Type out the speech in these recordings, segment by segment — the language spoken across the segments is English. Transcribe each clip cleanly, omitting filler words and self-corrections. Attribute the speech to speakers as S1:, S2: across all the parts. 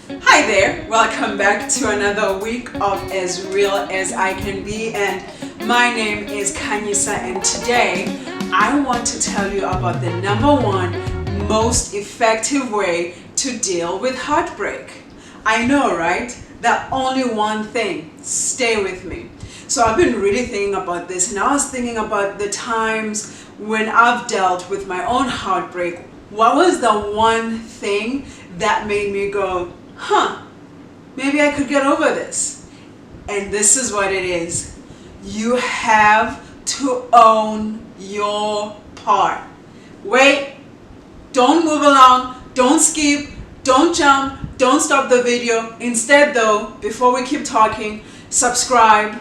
S1: Hi there, welcome back to another week of As Real As I Can Be, and my name is Kanyisa, and today I want to tell you about the number one most effective way to deal with heartbreak. I know, right? That only one thing. Stay with me. So I've been really thinking about this, and I was thinking about the times when I've dealt with my own heartbreak. What was the one thing that made me go, maybe I could get over this? And this is what it is. You have to own your part. Wait, don't move along, don't skip, don't jump, don't stop the video. Instead though, before we keep talking, subscribe,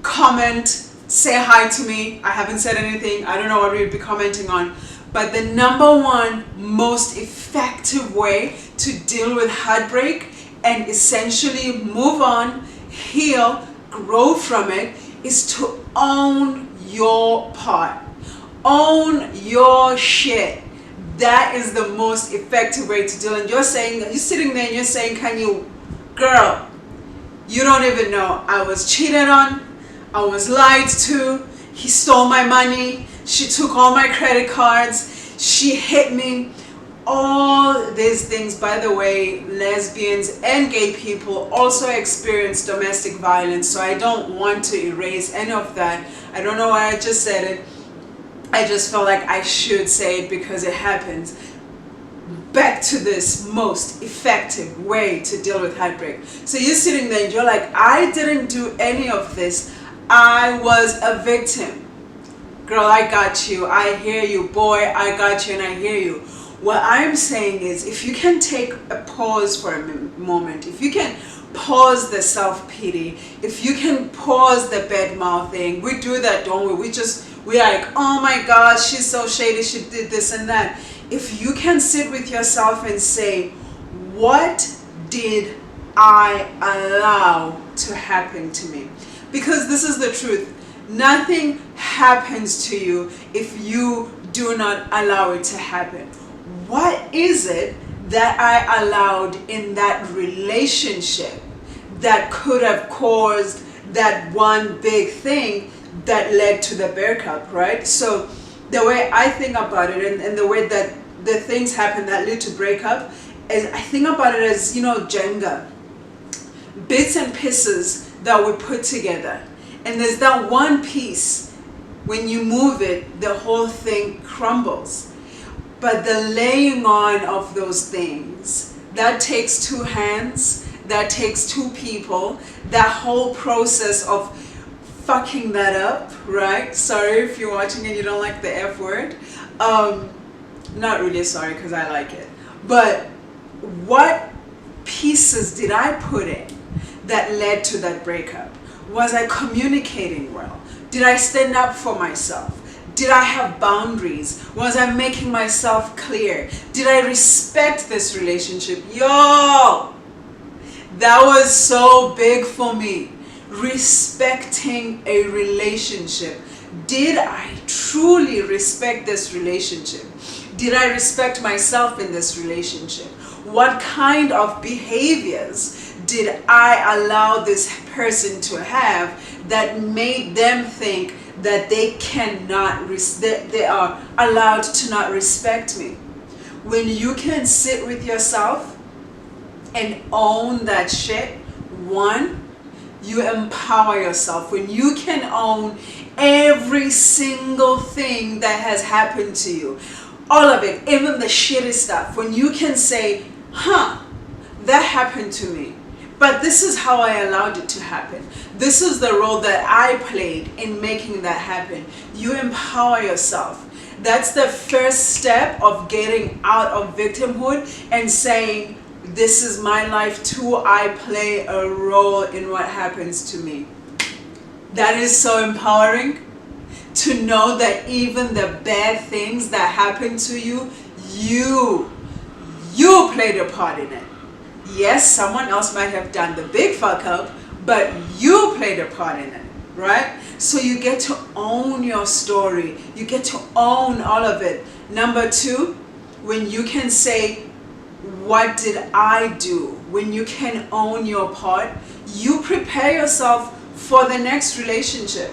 S1: comment, say hi to me. I haven't said anything. I don't know what we'll be commenting on. But the number one most effective way to deal with heartbreak and essentially move on, heal, grow from it is to own your part. Own your shit. That is the most effective way to deal. And you're sitting there and you're saying, girl, you don't even know. I was cheated on. I was lied to. He stole my money. She took all my credit cards. She hit me. All these things, by the way, lesbians and gay people also experience domestic violence. So I don't want to erase any of that. I don't know why I just said it. I just felt like I should say it because it happens. Back to this most effective way to deal with heartbreak. So you're sitting there and you're like, I didn't do any of this. I was a victim. Girl, I got you. I hear you. Boy, I got you and I hear you. What I'm saying is, if you can take a pause for a moment, if you can pause the self-pity, if you can pause the bad mouthing, we do that, don't we? We're like, oh my gosh, she's so shady, she did this and that. If you can sit with yourself and say, what did I allow to happen to me? Because this is the truth. Nothing happens to you if you do not allow it to happen. What is it that I allowed in that relationship that could have caused that one big thing that led to the breakup, right? So the way I think about it and the way that the things happen that lead to breakup is I think about it as, Jenga. Bits and pieces that we put together. And there's that one piece, when you move it, the whole thing crumbles. But the laying on of those things, that takes two hands, that takes two people, that whole process of fucking that up, right? Sorry if you're watching and you don't like the F word. Not really sorry because I like it. But what pieces did I put in that led to that breakup? Was I communicating well? Did I stand up for myself? Did I have boundaries? Was I making myself clear? Did I respect this relationship? Yo! That was so big for me. Respecting a relationship. Did I truly respect this relationship? Did I respect myself in this relationship? What kind of behaviors did I allow this person to have that made them think that they they are allowed to not respect me? When you can sit with yourself and own that shit, one, you empower yourself. When you can own every single thing that has happened to you, all of it, even the shitty stuff, when you can say, that happened to me, but this is how I allowed it to happen. This is the role that I played in making that happen. You empower yourself. That's the first step of getting out of victimhood and saying, this is my life too. I play a role in what happens to me. That is so empowering to know that even the bad things that happen to you, you played a part in it. Yes, someone else might have done the big fuck up, but you played a part in it, right? So you get to own your story. You get to own all of it. Number two, when you can say, what did I do when you can own your part, you prepare yourself for the next relationship.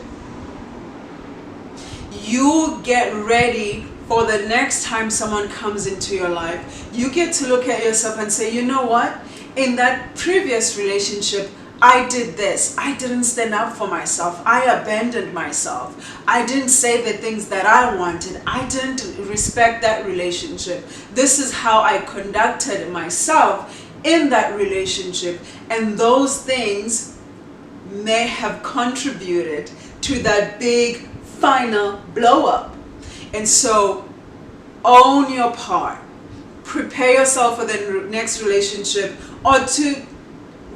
S1: You get ready for the next time someone comes into your life. You get to look at yourself and say, you know what? In that previous relationship, I did this. I didn't stand up for myself. I abandoned myself. I didn't say the things that I wanted. I didn't respect that relationship. This is how I conducted myself in that relationship. And those things may have contributed to that big final blow up. And so own your part. Prepare yourself for the next relationship, or to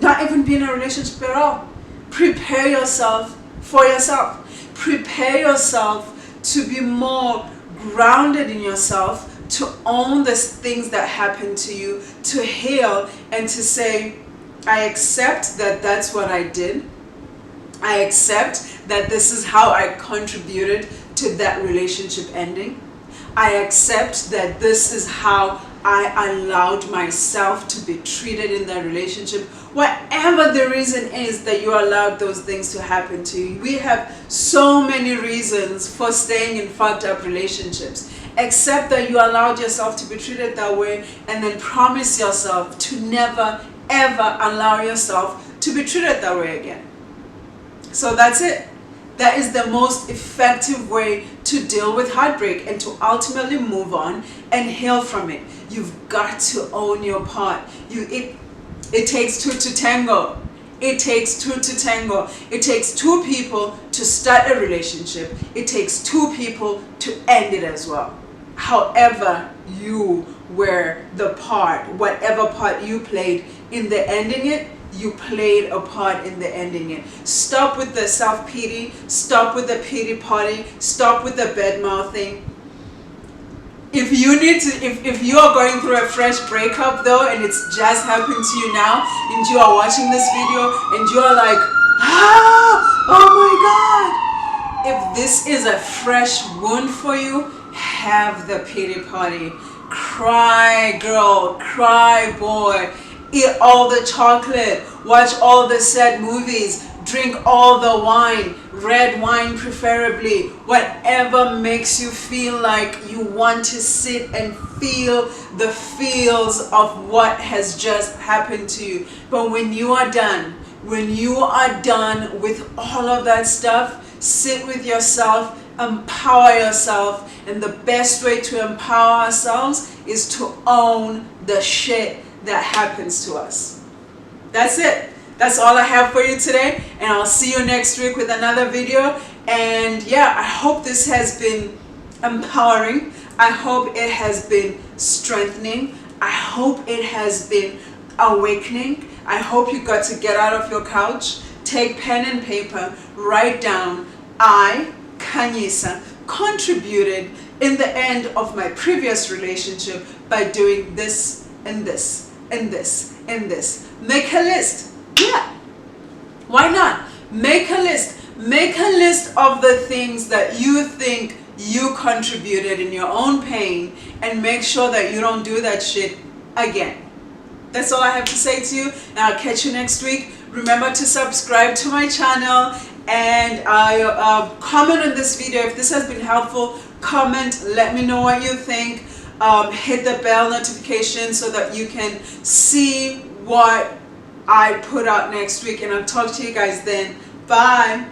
S1: not even be in a relationship at all. Prepare yourself for yourself. Prepare yourself to be more grounded in yourself, to own the things that happen to you, to heal, and to say, I accept that that's what I did. I accept that this is how I contributed to that relationship ending. I accept that this is how I allowed myself to be treated in that relationship. Whatever the reason is that you allowed those things to happen to you. We have so many reasons for staying in fucked up relationships. Accept that you allowed yourself to be treated that way, and then promise yourself to never ever allow yourself to be treated that way again. So that's it. That is the most effective way to deal with heartbreak and to ultimately move on and heal from it. You've got to own your part. It takes two to tango. It takes two to tango. It takes two people to start a relationship. It takes two people to end it as well. However you were the part, whatever part you played in the ending it, you played a part in the ending it. Stop with the self-pity. Stop with the pity party. Stop with the bad mouthing. If you are going through a fresh breakup though, and it's just happened to you now, and you are watching this video and you are like, oh my God. If this is a fresh wound for you, have the pity party. Cry, girl. Cry, boy. Eat all the chocolate, watch all the sad movies, drink all the wine, red wine preferably, whatever makes you feel like you want to sit and feel the feels of what has just happened to you. But when you are done with all of that stuff, sit with yourself, empower yourself, and the best way to empower ourselves is to own the shit that happens to us. That's it. That's all I have for you today, and I'll see you next week with another video. And yeah, I hope this has been empowering. I hope it has been strengthening. I hope it has been awakening. I hope you got to get out of your couch, take pen and paper, write down, I, Kanyisa, contributed in the end of my previous relationship by doing this and this and this and this. Make a list. Yeah. Why not? Make a list. Make a list of the things that you think you contributed in your own pain, and make sure that you don't do that shit again. That's all I have to say to you, and I'll catch you next week. Remember to subscribe to my channel, and comment on this video if this has been helpful. Comment, let me know what you think. Hit the bell notification so that you can see what I put out next week, and I'll talk to you guys then. Bye.